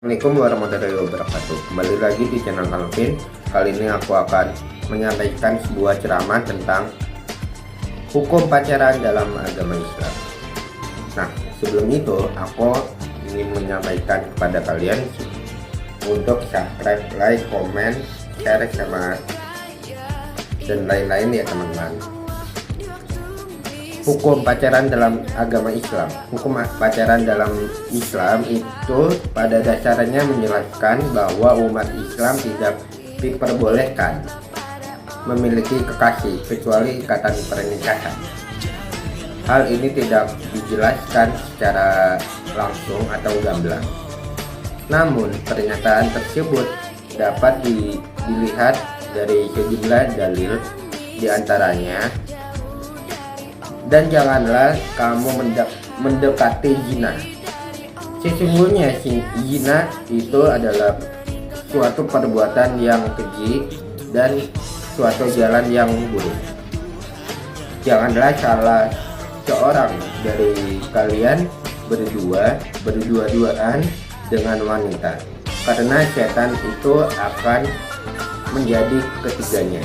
Assalamualaikum warahmatullahi wabarakatuh. Kembali lagi di channel Alvin. Kali ini aku akan menyampaikan sebuah ceramah tentang hukum pacaran dalam agama Islam. Nah, sebelum itu aku ingin menyampaikan kepada kalian untuk subscribe, like, komen, share, sama dan lain-lain ya teman-teman. Hukum pacaran dalam agama Islam. Hukum pacaran dalam Islam itu pada dasarnya menjelaskan bahwa umat Islam tidak diperbolehkan memiliki kekasih kecuali ikatan pernikahan. Hal ini tidak dijelaskan secara langsung atau gamblang. Namun pernyataan tersebut dapat dilihat dari sejumlah dalil, diantaranya, dan janganlah kamu mendekati zina. Sesungguhnya zina itu adalah suatu perbuatan yang keji dan suatu jalan yang buruk. Janganlah salah seorang dari kalian berdua-duaan dengan wanita, karena setan itu akan menjadi ketiganya.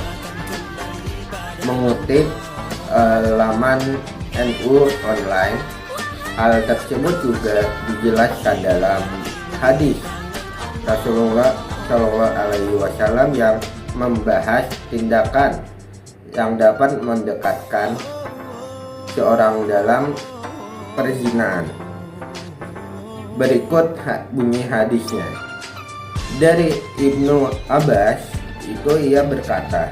Mengutip laman NU online, hal tersebut juga dijelaskan dalam hadis Rasulullah Shallallahu Alaihi Wasallam yang membahas tindakan yang dapat mendekatkan seorang dalam perzinahan. Berikut bunyi hadisnya dari Ibnu Abbas. Itu ia berkata,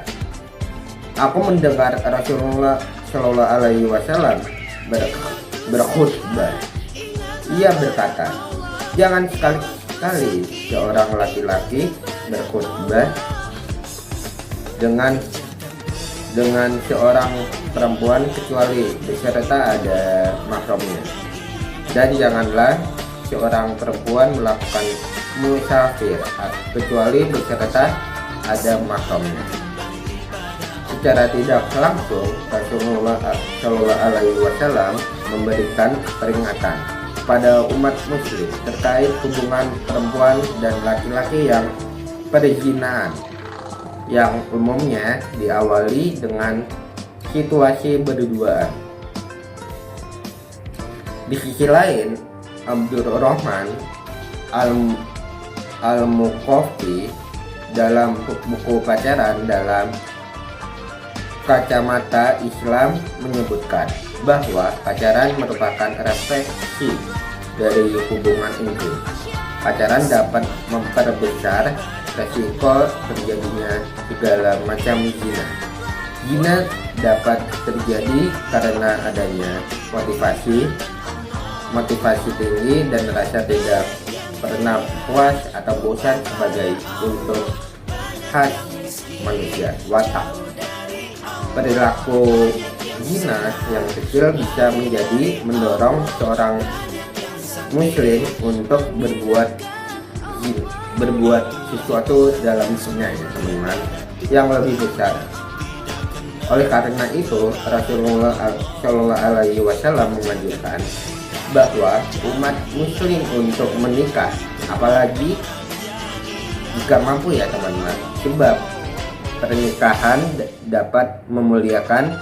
aku mendengar Rasulullah Shallallahu Alaihi Wasallam berkhutbah. Ia berkata, jangan sekali-kali seorang laki-laki berkhutbah dengan seorang perempuan kecuali beserta ada mahramnya, dan janganlah seorang perempuan melakukan musafir kecuali beserta ada mahramnya. Secara tidak langsung Rasulullah Shallallahu Alaihi Wasallam memberikan peringatan pada umat muslim terkait hubungan perempuan dan laki-laki yang perzinahan, yang umumnya diawali dengan situasi berduaan. Di sisi lain, Abdurrahman Al-Muqaffi dalam buku pacaran dalam kacamata Islam menyebutkan bahwa pacaran merupakan refleksi dari hubungan intim. Pacaran dapat memperbesar resiko terjadinya segala macam zina. Zina dapat terjadi karena adanya motivasi tinggi dan rasa tidak pernah puas atau bosan sebagai untuk khas manusia, watak. Perilaku zina yang kecil bisa mendorong seorang muslim untuk berbuat sesuatu dalam zina ya teman-teman, yang lebih besar. Oleh karena itu Rasulullah Shallallahu Alaihi Wasallam menganjurkan bahwa umat muslim untuk menikah, apalagi jika mampu ya teman-teman, sebab pernikahan dapat memuliakan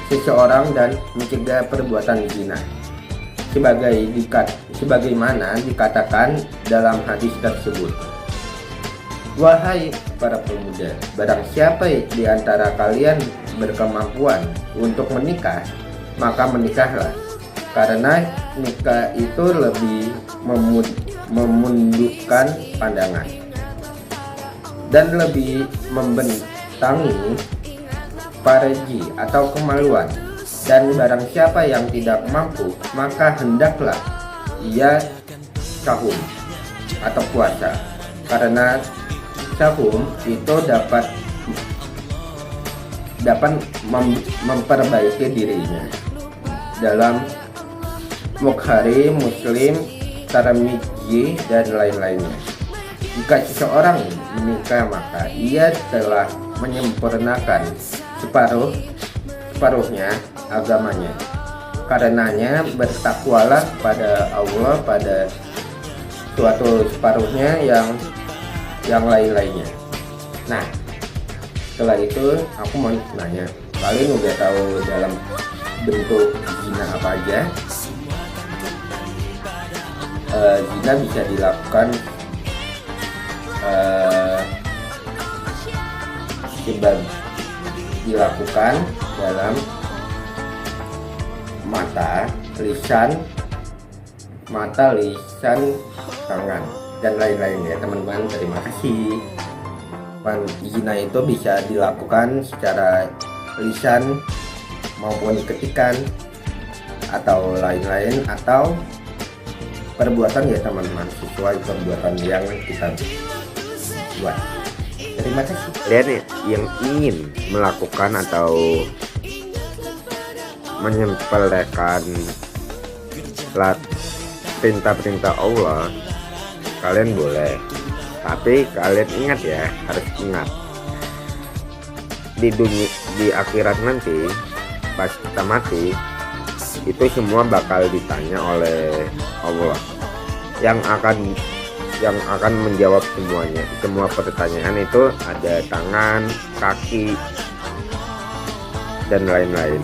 seseorang dan mencegah perbuatan zina, sebagaimana dikatakan dalam hadis tersebut. Wahai para pemuda, barang siapa di antara kalian berkemampuan untuk menikah, maka menikahlah, karena nikah itu lebih memundurkan pandangan dan lebih membentangi farji atau kemaluan. Dan barang siapa yang tidak mampu, maka hendaklah ia sahum atau puasa, karena sahum itu dapat memperbaiki dirinya. Dalam Bukhari, Muslim, Tirmidzi dan lain-lainnya. Jika seseorang menikah, maka ia telah menyempurnakan separuhnya agamanya. Karenanya bertakwalah pada Allah pada suatu separuhnya yang lain-lainnya. Nah, setelah itu aku mau nanya, kalian udah tahu dalam bentuk zina apa aja? Zina bisa dilakukan dalam mata, lisan, tangan, dan lain-lain ya teman-teman. Terima kasih. Zina itu bisa dilakukan secara lisan maupun ketikan atau lain-lain, atau perbuatan ya teman-teman, sesuai perbuatan yang kita buat. Terima kasih. Kalian yang ingin melakukan atau menyempelkan perintah-perintah Allah, kalian boleh, tapi kalian ingat ya, harus ingat di akhirat nanti pas kita mati itu semua bakal ditanya oleh Allah yang akan menjawab semuanya. Semua pertanyaan itu ada tangan, kaki, dan lain-lain.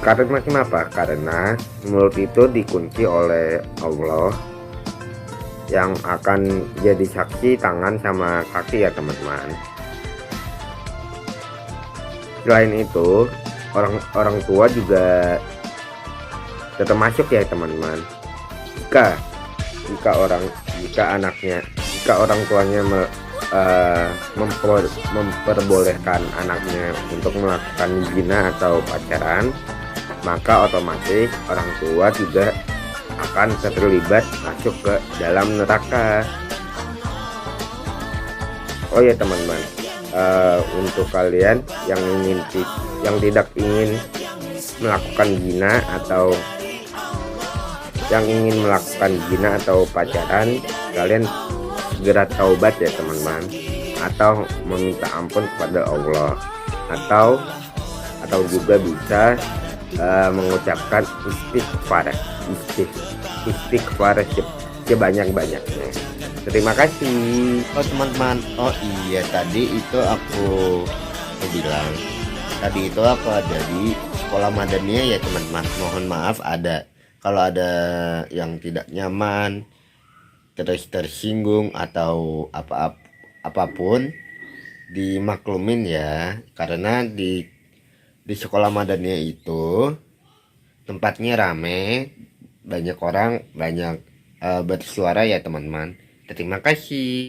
Karena kenapa? Karena mulut itu dikunci oleh Allah yang akan jadi saksi tangan sama kaki ya teman-teman. Selain itu, orang tua juga tetap masuk ya teman-teman. Jika orang tuanya memperbolehkan anaknya untuk melakukan zina atau pacaran, maka otomatis orang tua juga akan terlibat masuk ke dalam neraka. Oh ya teman-teman, untuk kalian yang tidak ingin melakukan zina atau pacaran, kalian segera taubat ya teman-teman, atau meminta ampun kepada Allah, atau juga bisa mengucapkan istighfar sebanyak-banyaknya. Terima kasih. Oh teman-teman, oh iya tadi itu aku bilang, tadi itu aku ada di sekolah Madaniyah ya teman-teman. Mohon maaf kalau ada yang tidak nyaman, terus tersinggung atau apapun, dimaklumin ya, karena di sekolah Madaniyah itu tempatnya rame, banyak orang, banyak bersuara ya teman-teman. Terima kasih.